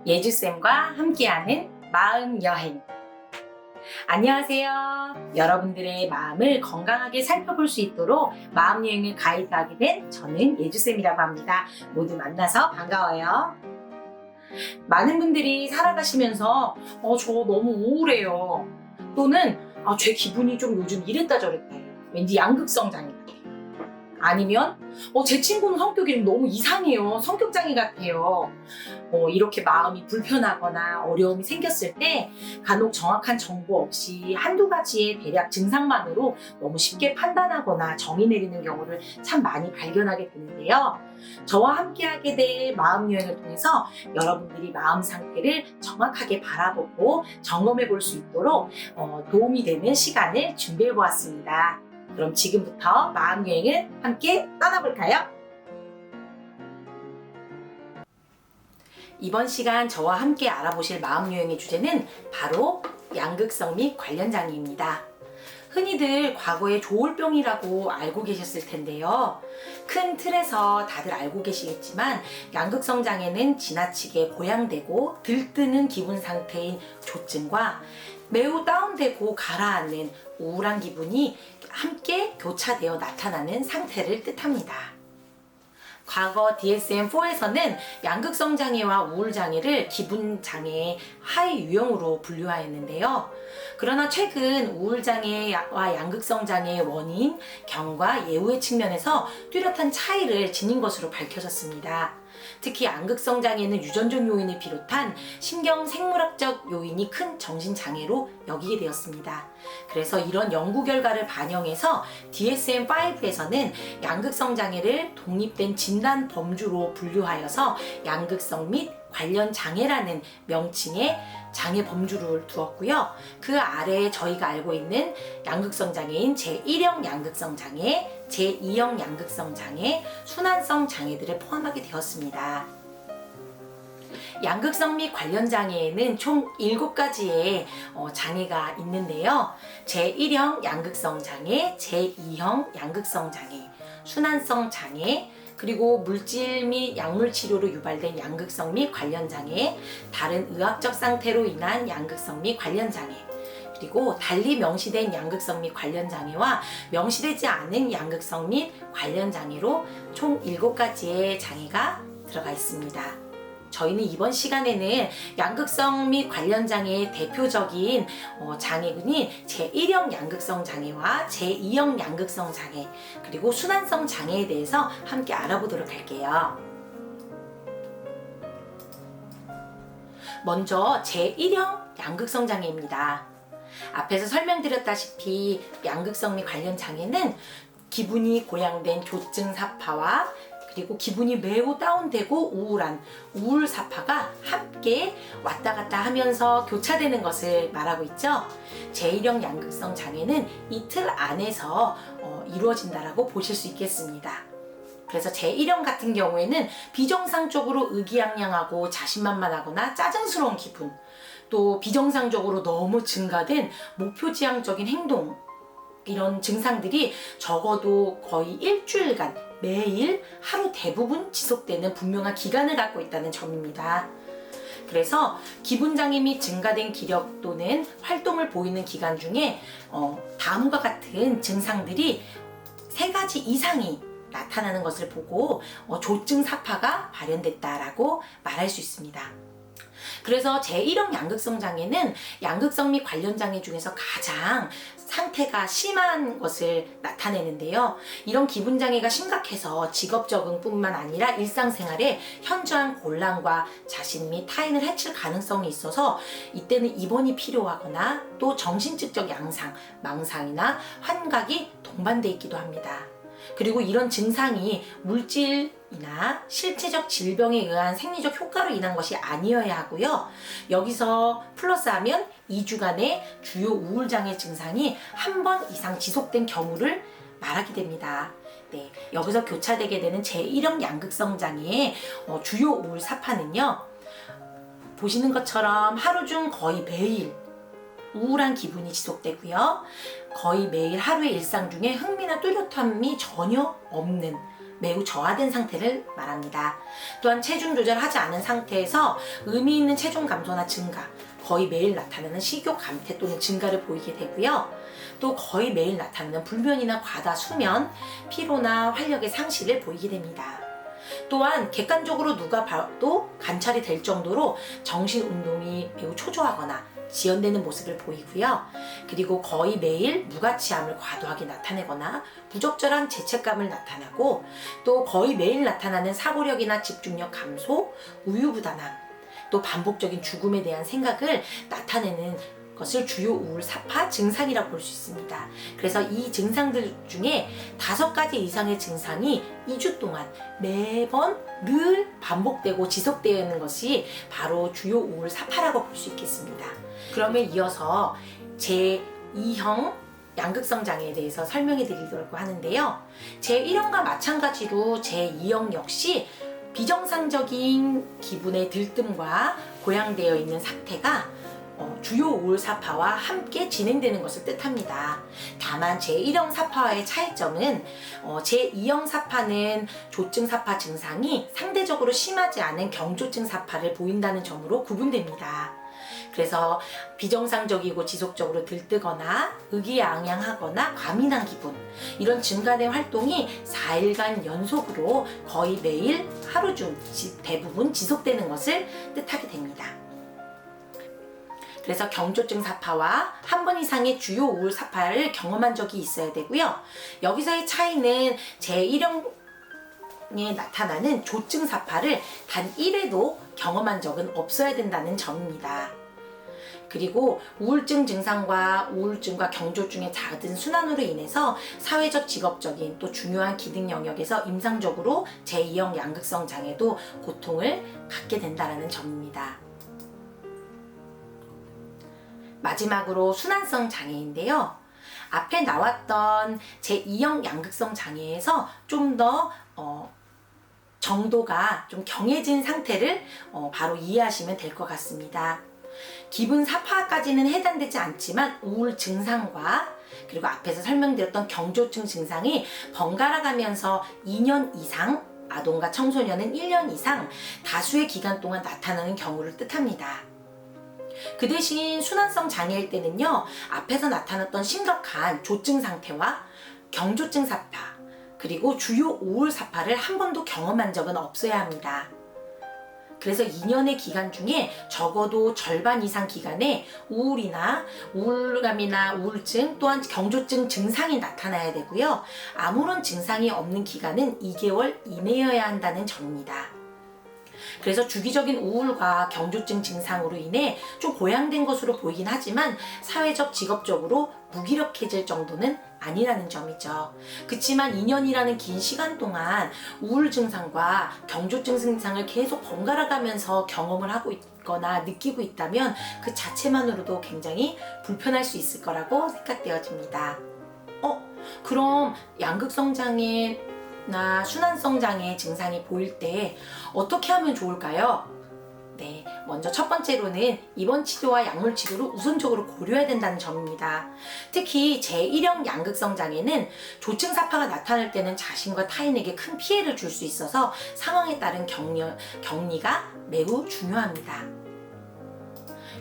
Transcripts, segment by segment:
예주쌤과 함께하는 마음여행. 안녕하세요. 여러분들의 마음을 건강하게 살펴볼 수 있도록 마음여행을 가이드하게 된 저는 예주쌤이라고 합니다. 모두 만나서 반가워요. 많은 분들이 살아가시면서 저 너무 우울해요. 또는 제 기분이 좀 요즘 이랬다 저랬다 해요. 왠지 양극성장애 같아요. 아니면 제 친구는 성격이 너무 이상해요. 성격장애 같아요. 이렇게 마음이 불편하거나 어려움이 생겼을 때 간혹 정확한 정보 없이 한두 가지의 대략 증상만으로 너무 쉽게 판단하거나 정의 내리는 경우를 참 많이 발견하게 되는데요. 저와 함께하게 될 마음여행을 통해서 여러분들이 마음 상태를 정확하게 바라보고 점검해 볼 수 있도록 도움이 되는 시간을 준비해 보았습니다. 그럼 지금부터 마음여행을 함께 떠나볼까요? 이번 시간 저와 함께 알아보실 마음여행의 주제는 바로 양극성 및 관련 장애입니다. 흔히들 과거에 조울병이라고 알고 계셨을 텐데요. 큰 틀에서 다들 알고 계시겠지만 양극성 장애는 지나치게 고양되고 들뜨는 기분 상태인 조증과 매우 다운되고 가라앉는 우울한 기분이 함께 교차되어 나타나는 상태를 뜻합니다. 과거 DSM-4에서는 양극성 장애와 우울 장애를 기분 장애의 하위 유형으로 분류하였는데요. 그러나 최근 우울 장애와 양극성 장애의 원인, 경과, 예후의 측면에서 뚜렷한 차이를 지닌 것으로 밝혀졌습니다. 특히 양극성 장애는 유전적 요인을 비롯한 신경 생물학적 요인이 큰 정신 장애로 여기게 되었습니다. 그래서 이런 연구 결과를 반영해서 DSM-5에서는 양극성 장애를 독립된 진단 범주로 분류하여서 양극성 및 관련 장애라는 명칭의 장애 범주를 두었고요. 그 아래에 저희가 알고 있는 양극성 장애인 제1형 양극성 장애, 제2형 양극성 장애, 순환성 장애들을 포함하게 되었습니다. 양극성 및 관련 장애에는 총 7가지의 장애가 있는데요. 제1형 양극성 장애, 제2형 양극성 장애, 순환성 장애, 그리고 물질 및 약물 치료로 유발된 양극성 및 관련 장애, 다른 의학적 상태로 인한 양극성 및 관련 장애, 그리고 달리 명시된 양극성 및 관련 장애와 명시되지 않은 양극성 및 관련 장애로 총 7가지의 장애가 들어가 있습니다. 저희는 이번 시간에는 양극성 및 관련 장애의 대표적인 장애군인 제1형 양극성 장애와 제2형 양극성 장애, 그리고 순환성 장애에 대해서 함께 알아보도록 할게요. 먼저 제1형 양극성 장애입니다. 앞에서 설명드렸다시피 양극성 및 관련 장애는 기분이 고양된 조증 사파와 그리고 기분이 매우 다운되고 우울한 우울 사파가 함께 왔다 갔다 하면서 교차되는 것을 말하고 있죠. 제1형 양극성 장애는 이 틀 안에서 이루어진다라고 보실 수 있겠습니다. 그래서 제1형 같은 경우에는 비정상적으로 의기양양하고 자신만만하거나 짜증스러운 기분, 또 비정상적으로 너무 증가된 목표지향적인 행동, 이런 증상들이 적어도 거의 일주일간 매일 하루 대부분 지속되는 분명한 기간을 갖고 있다는 점입니다. 그래서 기분장애 및 증가된 기력 또는 활동을 보이는 기간 중에 다음과 같은 증상들이 3가지 이상이 나타나는 것을 보고 조증 사파가 발현됐다라고 말할 수 있습니다. 그래서 제1형 양극성 장애는 양극성 및 관련 장애 중에서 가장 상태가 심한 것을 나타내는데요. 이런 기분 장애가 심각해서 직업 적응뿐만 아니라 일상생활에 현저한 곤란과 자신 및 타인을 해칠 가능성이 있어서 이때는 입원이 필요하거나 또 정신증적 양상, 망상이나 환각이 동반돼 있기도 합니다. 그리고 이런 증상이 물질이나 실체적 질병에 의한 생리적 효과로 인한 것이 아니어야 하고요. 여기서 플러스하면 2주간의 주요 우울장애 증상이 한 번 이상 지속된 경우를 말하게 됩니다. 네, 여기서 교차되게 되는 제1형 양극성 장애의 주요 우울 사파는요. 보시는 것처럼 하루 중 거의 매일 우울한 기분이 지속되고요. 거의 매일 하루의 일상 중에 흥미나 뚜렷함이 전혀 없는 매우 저하된 상태를 말합니다. 또한 체중 조절하지 않은 상태에서 의미 있는 체중 감소나 증가, 거의 매일 나타나는 식욕 감퇴 또는 증가를 보이게 되고요. 또 거의 매일 나타나는 불면이나 과다 수면, 피로나 활력의 상실을 보이게 됩니다. 또한 객관적으로 누가 봐도 관찰이 될 정도로 정신 운동이 매우 초조하거나 지연되는 모습을 보이고요. 그리고 거의 매일 무가치함을 과도하게 나타내거나 부적절한 죄책감을 나타나고, 또 거의 매일 나타나는 사고력이나 집중력 감소, 우유부단함, 또 반복적인 죽음에 대한 생각을 나타내는 것을 주요 우울 사파 증상이라고 볼 수 있습니다. 그래서 이 증상들 중에 5가지 이상의 증상이 2주 동안 매번 늘 반복되고 지속되어 있는 것이 바로 주요 우울 사파라고 볼 수 있겠습니다. 그러면 이어서 제2형 양극성 장애에 대해서 설명해 드리려고 하는데요. 제1형과 마찬가지로 제2형 역시 비정상적인 기분의 들뜸과 고양되어 있는 상태가 주요 우울 사파와 함께 진행되는 것을 뜻합니다. 다만 제1형 사파와의 차이점은 제2형 사파는 조증 사파 증상이 상대적으로 심하지 않은 경조증 사파를 보인다는 점으로 구분됩니다. 그래서 비정상적이고 지속적으로 들뜨거나 의기양양하거나 과민한 기분, 이런 증가된 활동이 4일간 연속으로 거의 매일 하루 중 대부분 지속되는 것을 뜻하게 됩니다. 그래서 경조증 사파와 한 번 이상의 주요 우울 사파를 경험한 적이 있어야 되고요. 여기서의 차이는 제1형에 나타나는 조증 사파를 단 1회도 경험한 적은 없어야 된다는 점입니다. 그리고 우울증 증상과 우울증과 경조증의 잦은 순환으로 인해서 사회적 직업적인 또 중요한 기능 영역에서 임상적으로 제2형 양극성 장애도 고통을 갖게 된다는 점입니다. 마지막으로 순환성 장애인데요. 앞에 나왔던 제2형 양극성 장애에서 좀 더 정도가 좀 경해진 상태를 바로 이해하시면 될 것 같습니다. 기분 사파까지는 해당되지 않지만 우울 증상과 그리고 앞에서 설명드렸던 경조증 증상이 번갈아 가면서 2년 이상, 아동과 청소년은 1년 이상 다수의 기간 동안 나타나는 경우를 뜻합니다. 그 대신 순환성 장애일 때는요, 앞에서 나타났던 심각한 조증 상태와 경조증 사파, 그리고 주요 우울 사파를 한 번도 경험한 적은 없어야 합니다. 그래서 2년의 기간 중에 적어도 절반 이상 기간에 우울이나 우울감이나 우울증 또한 경조증 증상이 나타나야 되고요. 아무런 증상이 없는 기간은 2개월 이내여야 한다는 점입니다. 그래서 주기적인 우울과 경조증 증상으로 인해 좀 고양된 것으로 보이긴 하지만 사회적 직업적으로 무기력해질 정도는 아니라는 점이죠. 그렇지만 2년이라는 긴 시간 동안 우울 증상과 경조증 증상을 계속 번갈아 가면서 경험을 하고 있거나 느끼고 있다면 그 자체만으로도 굉장히 불편할 수 있을 거라고 생각되어집니다. 그럼 양극성 장애나 순환성 장애 증상이 보일 때 어떻게 하면 좋을까요? 네, 먼저 첫 번째로는 입원 치료와 약물 치료를 우선적으로 고려해야 된다는 점입니다. 특히 제1형 양극성 장애는 조증 사파가 나타날 때는 자신과 타인에게 큰 피해를 줄 수 있어서 상황에 따른 격리가 매우 중요합니다.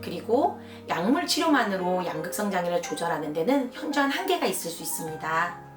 그리고 약물 치료만으로 양극성 장애를 조절하는 데는 현저한 한계가 있을 수 있습니다.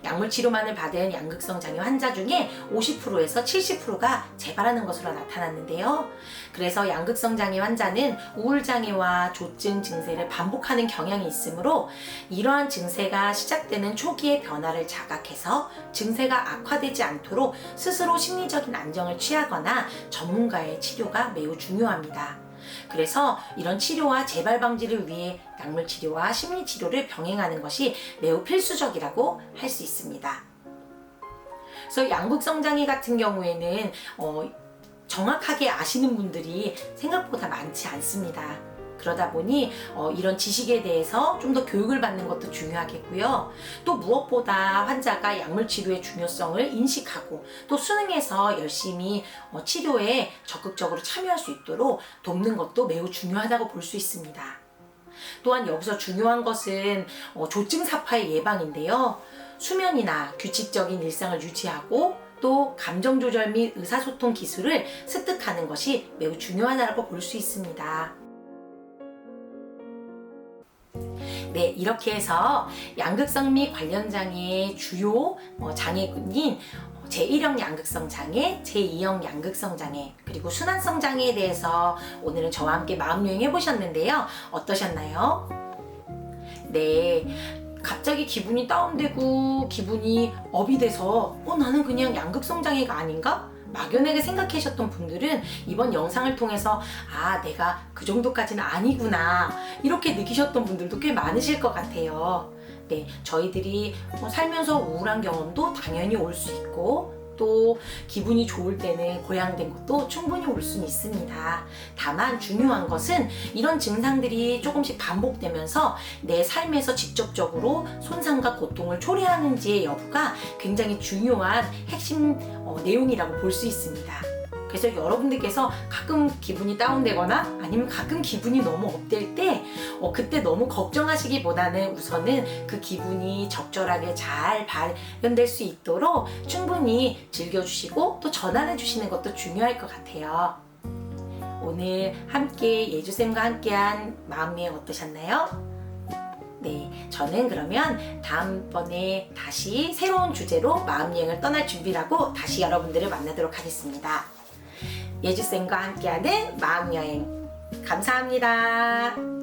약물 치료만을 받은 양극성 장애 환자 중에 50%에서 70%가 재발하는 것으로 나타났는데요. 그래서 양극성 장애 환자는 우울 장애와 조증 증세를 반복하는 경향이 있으므로 이러한 증세가 시작되는 초기의 변화를 자각해서 증세가 악화되지 않도록 스스로 심리적인 안정을 취하거나 전문가의 치료가 매우 중요합니다. 그래서 이런 치료와 재발 방지를 위해 약물 치료와 심리 치료를 병행하는 것이 매우 필수적이라고 할 수 있습니다. 그래서 양극성 장애 같은 경우에는 정확하게 아시는 분들이 생각보다 많지 않습니다. 그러다 보니 이런 지식에 대해서 좀 더 교육을 받는 것도 중요하겠고요. 또 무엇보다 환자가 약물 치료의 중요성을 인식하고 또 수능에서 열심히 치료에 적극적으로 참여할 수 있도록 돕는 것도 매우 중요하다고 볼 수 있습니다. 또한 여기서 중요한 것은 조증 사파의 예방인데요. 수면이나 규칙적인 일상을 유지하고 또 감정 조절 및 의사소통 기술을 습득하는 것이 매우 중요하다고 볼 수 있습니다. 네, 이렇게 해서 양극성 및 관련 장애의 주요 장애군인 제1형 양극성 장애, 제2형 양극성 장애, 그리고 순환성 장애에 대해서 오늘은 저와 함께 마음여행 해보셨는데요. 어떠셨나요? 네, 갑자기 기분이 다운되고 기분이 업이 돼서 나는 그냥 양극성 장애가 아닌가? 막연하게 생각하셨던 분들은 이번 영상을 통해서 내가 그 정도까지는 아니구나 이렇게 느끼셨던 분들도 꽤 많으실 것 같아요. 네, 저희들이 살면서 우울한 경험도 당연히 올 수 있고 또 기분이 좋을 때는 고양된 것도 충분히 올 수는 있습니다. 다만 중요한 것은 이런 증상들이 조금씩 반복되면서 내 삶에서 직접적으로 손상과 고통을 초래하는지의 여부가 굉장히 중요한 핵심 내용이라고 볼 수 있습니다. 그래서 여러분들께서 가끔 기분이 다운되거나 아니면 가끔 기분이 너무 업될 때 그때 너무 걱정하시기보다는 우선은 그 기분이 적절하게 잘 발현될 수 있도록 충분히 즐겨주시고 또 전환해 주시는 것도 중요할 것 같아요. 오늘 함께 예주쌤과 함께한 마음여행 어떠셨나요? 네, 저는 그러면 다음번에 다시 새로운 주제로 마음여행을 떠날 준비를 하고 다시 여러분들을 만나도록 하겠습니다. 예주쌤과 함께하는 마음여행 감사합니다.